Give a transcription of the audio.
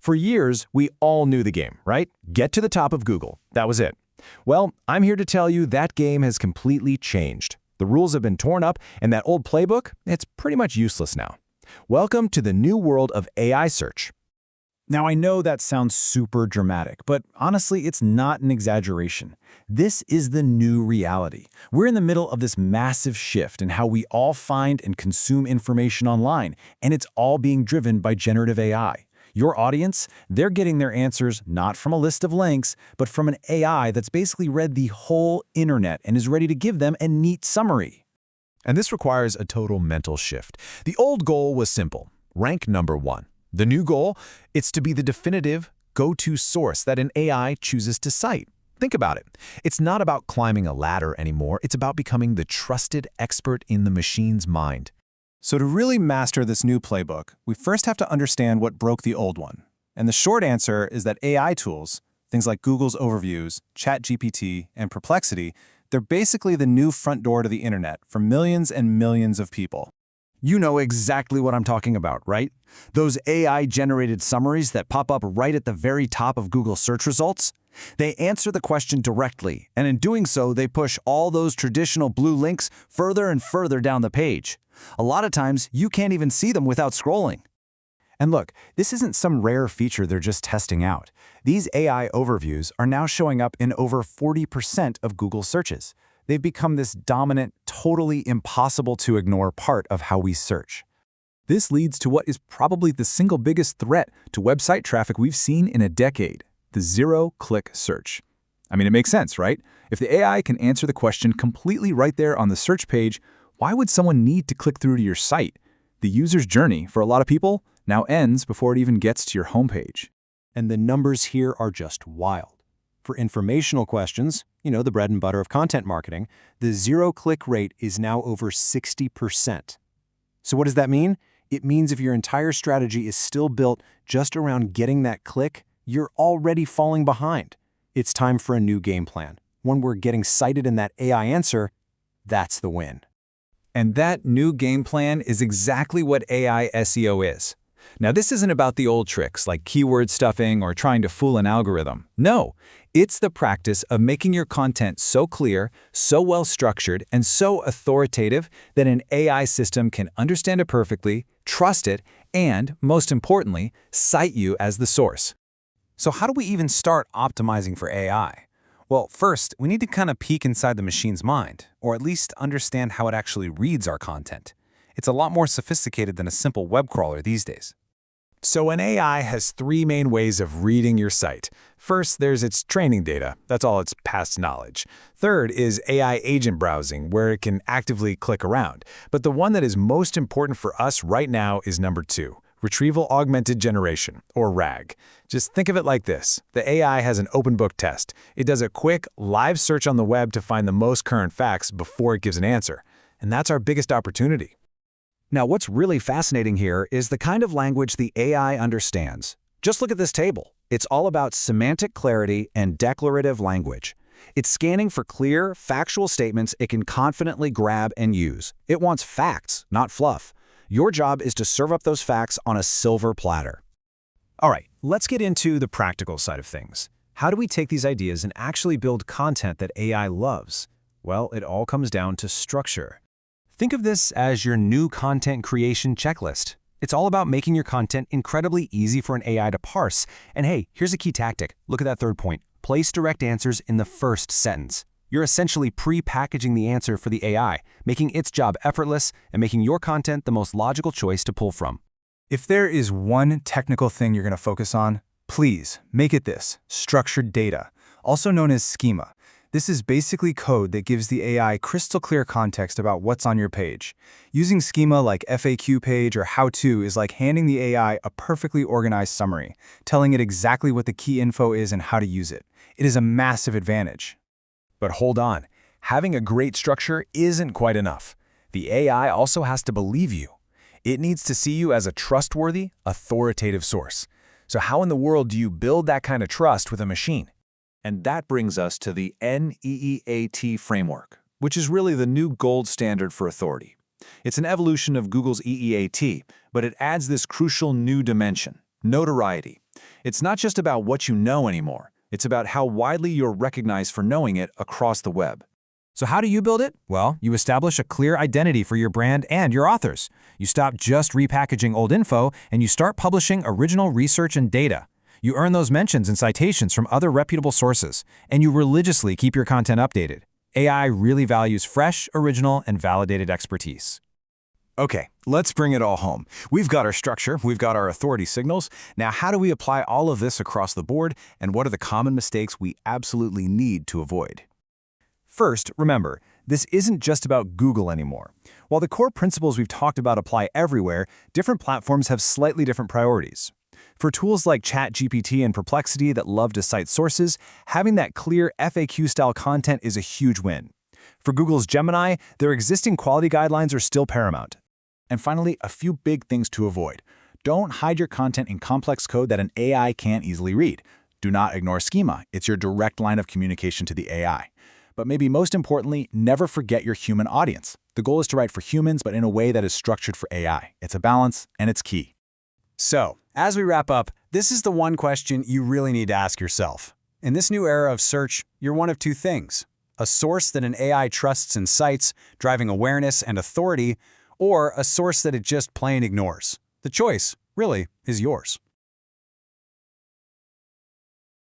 For years, we all knew the game, right? Get to the top of Google. That was it. Well, I'm here to tell you that game has completely changed. The rules have been torn up, and that old playbook, it's pretty much useless now. Welcome to the new world of AI search. Now, I know that sounds super dramatic, but honestly, it's not an exaggeration. This is the new reality. We're in the middle of this massive shift in how we all find and consume information online, and it's all being driven by generative AI. Your audience, they're getting their answers not from a list of links, but from an AI that's basically read the whole internet and is ready to give them a neat summary. And this requires a total mental shift. The old goal was simple: rank number one. The new goal, it's to be the definitive go-to source that an AI chooses to cite. Think about it. It's not about climbing a ladder anymore. It's about becoming the trusted expert in the machine's mind. So to really master this new playbook, we first have to understand what broke the old one. And the short answer is that AI tools, things like Google's Overviews, ChatGPT, and Perplexity, they're basically the new front door to the internet for millions and millions of people. You know exactly what I'm talking about, right? Those AI-generated summaries that pop up right at the very top of Google search results? They answer the question directly, and in doing so, they push all those traditional blue links further and further down the page. A lot of times, you can't even see them without scrolling. And look, this isn't some rare feature they're just testing out. These AI overviews are now showing up in over 40% of Google searches. They've become this dominant, totally impossible to ignore part of how we search. This leads to what is probably the single biggest threat to website traffic we've seen in a decade: the zero-click search. I mean, it makes sense, right? If the AI can answer the question completely right there on the search page, why would someone need to click through to your site? The user's journey, for a lot of people, now ends before it even gets to your homepage. And the numbers here are just wild. For informational questions, the bread and butter of content marketing, the zero-click rate is now over 60%. So what does that mean? It means if your entire strategy is still built just around getting that click, you're already falling behind. It's time for a new game plan, one where getting cited in that AI answer, that's the win. And that new game plan is exactly what AI SEO is. Now, this isn't about the old tricks like keyword stuffing or trying to fool an algorithm. No, it's the practice of making your content so clear, so well-structured, and so authoritative that an AI system can understand it perfectly, trust it, and, most importantly, cite you as the source. So how do we even start optimizing for AI? Well, first, we need to kind of peek inside the machine's mind, or at least understand how it actually reads our content. It's a lot more sophisticated than a simple web crawler these days. So an AI has three main ways of reading your site. First, there's its training data. That's all its past knowledge. Third is AI agent browsing, where it can actively click around. But the one that is most important for us right now is number two: Retrieval Augmented Generation, or RAG. Just think of it like this. The AI has an open book test. It does a quick, live search on the web to find the most current facts before it gives an answer. And that's our biggest opportunity. Now, what's really fascinating here is the kind of language the AI understands. Just look at this table. It's all about semantic clarity and declarative language. It's scanning for clear, factual statements it can confidently grab and use. It wants facts, not fluff. Your job is to serve up those facts on a silver platter. All right, let's get into the practical side of things. How do we take these ideas and actually build content that AI loves? Well, it all comes down to structure. Think of this as your new content creation checklist. It's all about making your content incredibly easy for an AI to parse. And hey, here's a key tactic. Look at that third point. Place direct answers in the first sentence. You're essentially pre-packaging the answer for the AI, making its job effortless and making your content the most logical choice to pull from. If there is one technical thing you're going to focus on, please make it this: structured data, also known as schema. This is basically code that gives the AI crystal clear context about what's on your page. Using schema like FAQ page or how-to is like handing the AI a perfectly organized summary, telling it exactly what the key info is and how to use it. It is a massive advantage. But hold on, having a great structure isn't quite enough. The AI also has to believe you. It needs to see you as a trustworthy, authoritative source. So how in the world do you build that kind of trust with a machine? And that brings us to the NEEAT framework, which is really the new gold standard for authority. It's an evolution of Google's EEAT, but it adds this crucial new dimension: notoriety. It's not just about what you know anymore. It's about how widely you're recognized for knowing it across the web. So how do you build it? Well, you establish a clear identity for your brand and your authors. You stop just repackaging old info, and you start publishing original research and data. You earn those mentions and citations from other reputable sources, and you religiously keep your content updated. AI really values fresh, original, and validated expertise. Okay, let's bring it all home. We've got our structure, we've got our authority signals. Now, how do we apply all of this across the board, and what are the common mistakes we absolutely need to avoid? First, remember, this isn't just about Google anymore. While the core principles we've talked about apply everywhere, different platforms have slightly different priorities. For tools like ChatGPT and Perplexity that love to cite sources, having that clear FAQ-style content is a huge win. For Google's Gemini, their existing quality guidelines are still paramount. And finally, a few big things to avoid. Don't hide your content in complex code that an AI can't easily read. Do not ignore schema. It's your direct line of communication to the AI. But maybe most importantly, never forget your human audience. The goal is to write for humans, but in a way that is structured for AI. It's a balance, and it's key. So, as we wrap up, this is the one question you really need to ask yourself. In this new era of search, you're one of two things: a source that an AI trusts and cites, driving awareness and authority, or a source that it just plain ignores. The choice, really, is yours.